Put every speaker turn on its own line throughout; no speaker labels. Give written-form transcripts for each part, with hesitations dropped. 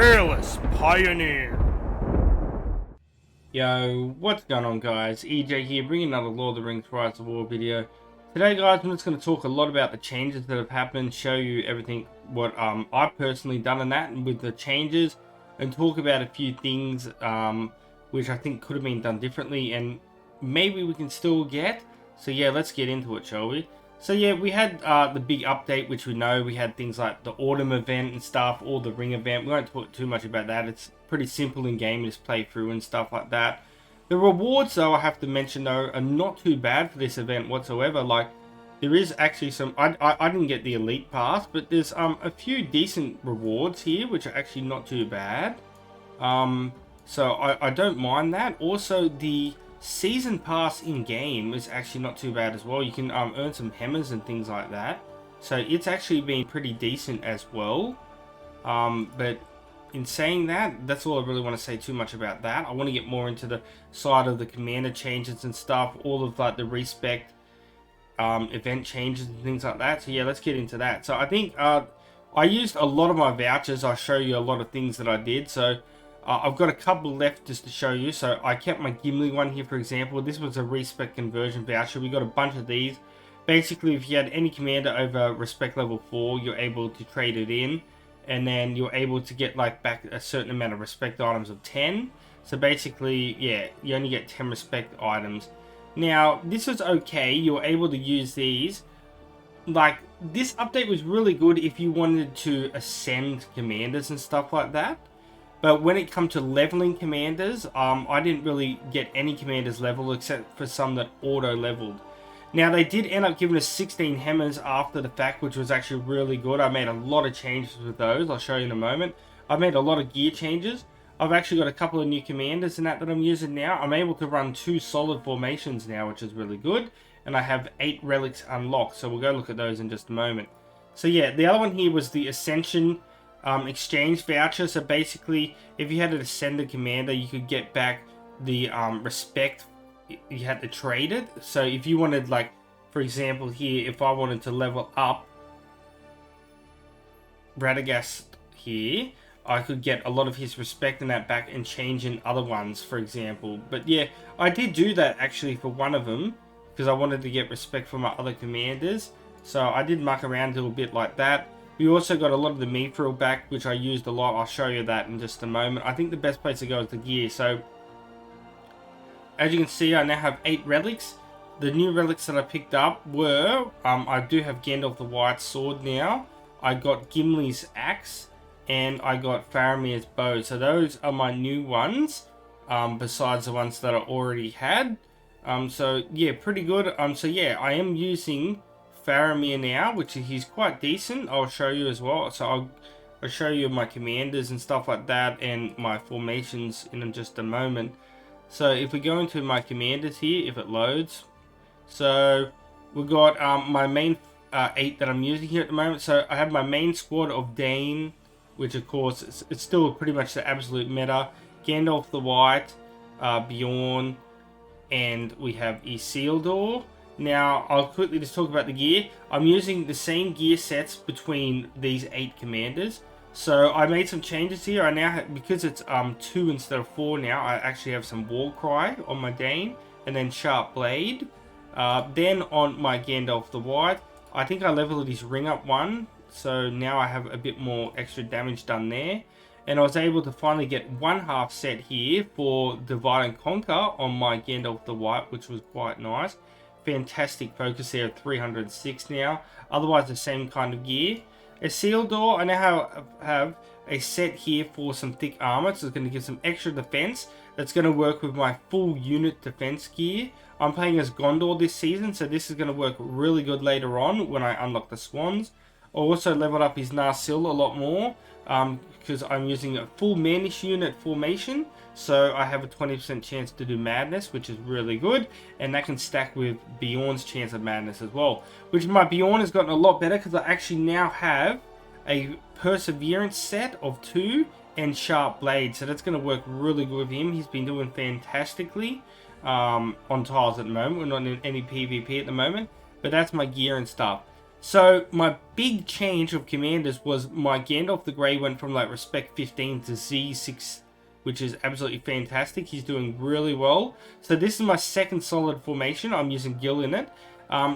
fearless pioneer.
Yo, what's going on guys? EJ here, bringing another Lord of the Rings Rise of War video. Today guys, I'm just going to talk a lot about the changes that have happened, show you everything what I've personally done in that and with the changes, and talk about a few things which I think could have been done differently and maybe we can still get. So yeah, let's get into it, shall we? So yeah, we had the big update, which we know we had things like the autumn event and stuff, or the ring event. We won't talk too much about that. It's pretty simple in game, just play through and stuff like that. The rewards, though, I have to mention though, are not too bad for this event whatsoever. Like, there is actually some. I didn't get the elite pass, but there's a few decent rewards here, which are actually not too bad. So I don't mind that. Also, the season pass in game is actually not too bad as well. You can earn some hammers and things like that, so it's actually been pretty decent as well. But in saying that, that's all I really want to say too much about that. I want to get more into the side of the commander changes and stuff, all of like the respect event changes and things like that. So yeah, let's get into that. So I think I used a lot of my vouchers. I'll show you a lot of things that I did. So I've got a couple left just to show you. So I kept my Gimli one here, for example. This was a respect conversion voucher. We got a bunch of these. Basically, if you had any commander over respect level 4, you're able to trade it in. And then you're able to get like back a certain amount of respect items of 10. So basically, yeah, you only get 10 respect items. Now, this was okay. You're able to use these. Like, this update was really good if you wanted to ascend commanders and stuff like that. But when it comes to leveling commanders, I didn't really get any commanders level except for some that auto-leveled. Now, they did end up giving us 16 hammers after the fact, which was actually really good. I made a lot of changes with those. I'll show you in a moment. I've made a lot of gear changes. I've actually got a couple of new commanders in that I'm using now. I'm able to run 2 solid formations now, which is really good. And I have 8 relics unlocked, so we'll go look at those in just a moment. So yeah, the other one here was the Ascension exchange voucher. So basically, if you had an ascended commander, you could get back the respect. You had to trade it. So if you wanted, like, for example here, if I wanted to level up Radagast here, I could get a lot of his respect in that back and change in other ones, for example. But yeah, I did do that actually for one of them because I wanted to get respect from my other commanders. So I did muck around a little bit like that. We also got a lot of the mithril back, which I used a lot. I'll show you that in just a moment. I think the best place to go is the gear. So as you can see, I now have 8 relics. The new relics that I picked up were, I do have Gandalf the White's sword now. I got Gimli's axe, and I got Faramir's bow. So those are my new ones, besides the ones that I already had. So yeah, pretty good. So yeah, I am using Faramir now, which he's quite decent. I'll show you as well. So I'll show you my commanders and stuff like that, and my formations in just a moment. So if we go into my commanders here, if it loads, so we've got my main 8 that I'm using here at the moment. So I have my main squad of Dane, which of course it's still pretty much the absolute meta. Gandalf the White, Bjorn, and we have Isildur. Now I'll quickly just talk about the gear. I'm using the same gear sets between these 8 commanders. So I made some changes here. I now have, because it's 2 instead of 4 now, I actually have some War Cry on my Dane, and then Sharp Blade. Then on my Gandalf the White, I think I leveled his ring up 1, so now I have a bit more extra damage done there. And I was able to finally get 1/2 set here for Divide and Conquer on my Gandalf the White, which was quite nice. Fantastic focus there at 306 now. Otherwise the same kind of gear. Isildur, I now have a set here for some thick armor, so it's going to give some extra defense. That's going to work with my full unit defense gear. I'm playing as Gondor this season, so this is going to work really good later on when I unlock the Swans. I also leveled up his Narsil a lot more because I'm using a full Manish unit formation, so I have a 20% chance to do Madness, which is really good, and that can stack with Bjorn's chance of Madness as well, which my Bjorn has gotten a lot better because I actually now have a Perseverance set of 2 and Sharp Blade, so that's going to work really good with him. He's been doing fantastically on tiles at the moment. We're not in any PvP at the moment, but that's my gear and stuff. So my big change of commanders was my Gandalf the Grey went from like respect 15 to Z6, which is absolutely fantastic. He's doing really well. So this is my second solid formation. I'm using Gil in it.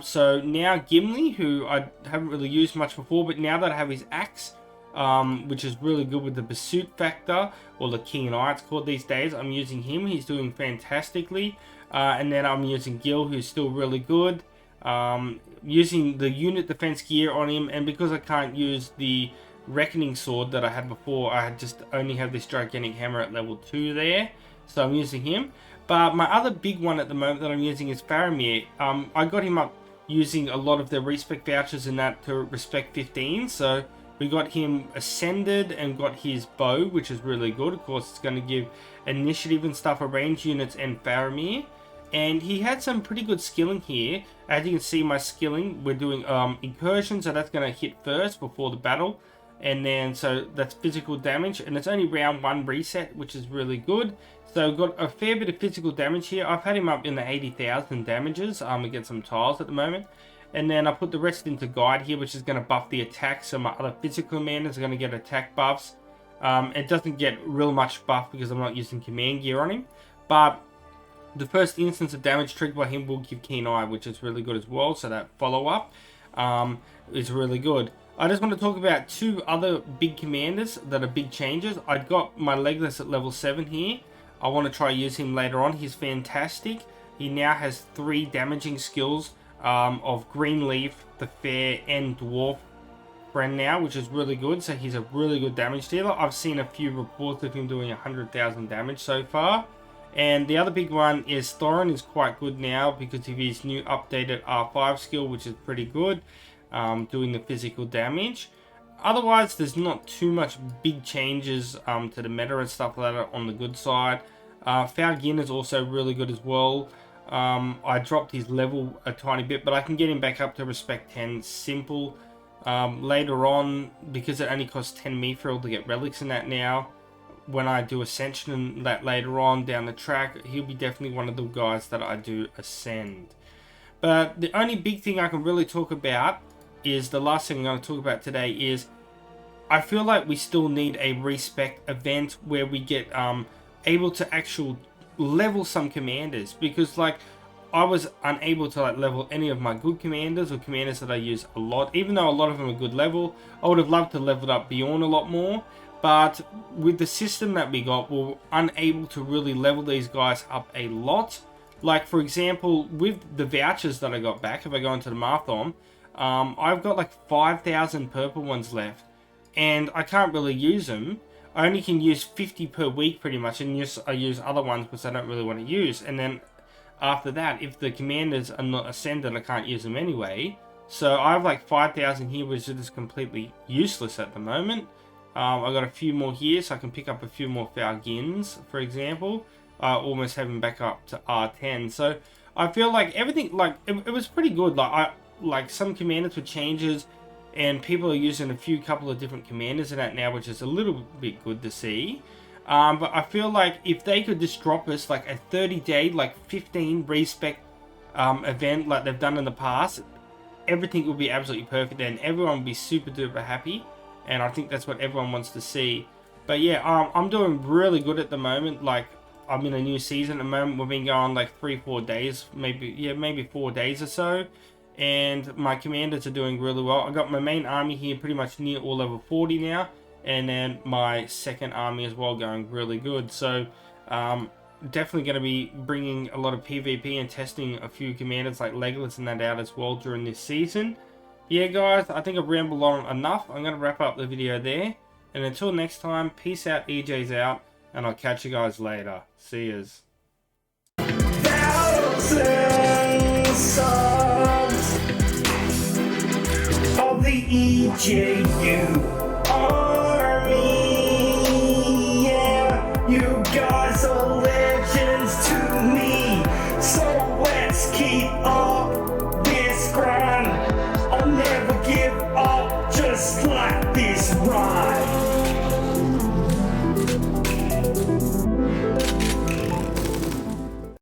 So now Gimli, who I haven't really used much before, but now that I have his axe, which is really good with the pursuit factor, or the King and I it's called these days, I'm using him. He's doing fantastically. And then I'm using Gil, who's still really good. Using the unit defense gear on him, and because I can't use the reckoning sword that I had before, I just only have this gigantic hammer at level 2 there, so I'm using him. But my other big one at the moment that I'm using is Faramir. I got him up using a lot of the respect vouchers in that to respect 15, so we got him ascended and got his bow, which is really good. Of course, it's going to give initiative and stuff for range units and Faramir. And he had some pretty good skilling here. As you can see, my skilling, we're doing incursion, so that's going to hit first before the battle. And then, so that's physical damage, and it's only round 1 reset, which is really good. So we've got a fair bit of physical damage here. I've had him up in the 80,000 damages against some tiles at the moment. And then I put the rest into guide here, which is going to buff the attack, so my other physical commanders are going to get attack buffs. It doesn't get real much buff because I'm not using command gear on him. But the first instance of damage triggered by him will give Keen Eye, which is really good as well. So that follow-up is really good. I just want to talk about 2 other big commanders that are big changes. I got my Legolas at level 7 here. I want to try use him later on. He's fantastic. He now has 3 damaging skills of Green Leaf, the Fair, and Dwarf friend now, which is really good. So he's a really good damage dealer. I've seen a few reports of him doing 100,000 damage so far. And the other big one is Thorin is quite good now because of his new updated R5 skill, which is pretty good, doing the physical damage. Otherwise, there's not too much big changes to the meta and stuff like that on the good side. Falgin is also really good as well. I dropped his level a tiny bit, but I can get him back up to respect 10 simple later on because it only costs 10 mithril to get relics in that now. When I do ascension and that later on down the track, he'll be definitely one of the guys that I do ascend. But the only big thing I can really talk about is the last thing I'm going to talk about today is I feel like we still need a respect event where we get able to actually level some commanders, because like I was unable to like level any of my good commanders or commanders that I use a lot, even though a lot of them are good level. I would have loved to level up Bjorn a lot more. But with the system that we got, we're unable to really level these guys up a lot. Like, for example, with the vouchers that I got back, if I go into the Marathon, I've got like 5,000 purple ones left. And I can't really use them. I only can use 50 per week pretty much. And I use other ones which I don't really want to use. And then after that, if the commanders are not ascended, I can't use them anyway. So I have like 5,000 here, which is just completely useless at the moment. I got a few more here, so I can pick up a few more Falgins, for example. Almost have him back up to R10. So I feel like everything, like it was pretty good. Like some commanders with changes, and people are using a couple of different commanders in that now, which is a little bit good to see. But I feel like if they could just drop us like a 30-day, like 15 respec event like they've done in the past, everything would be absolutely perfect, and everyone would be super duper happy. And I think that's what everyone wants to see. But yeah, I'm doing really good at the moment. Like, I'm in a new season at the moment. We've been going like 3-4 days, maybe 4 days or so. And my commanders are doing really well. I got my main army here pretty much near all level 40 now. And then my second army as well going really good. So, definitely going to be bringing a lot of PvP and testing a few commanders like Legolas and that out as well during this season. Yeah, guys, I think I've rambled on enough. I'm going to wrap up the video there. And until next time, peace out, EJ's out, and I'll catch you guys later. See yous. Thousands of the EJU.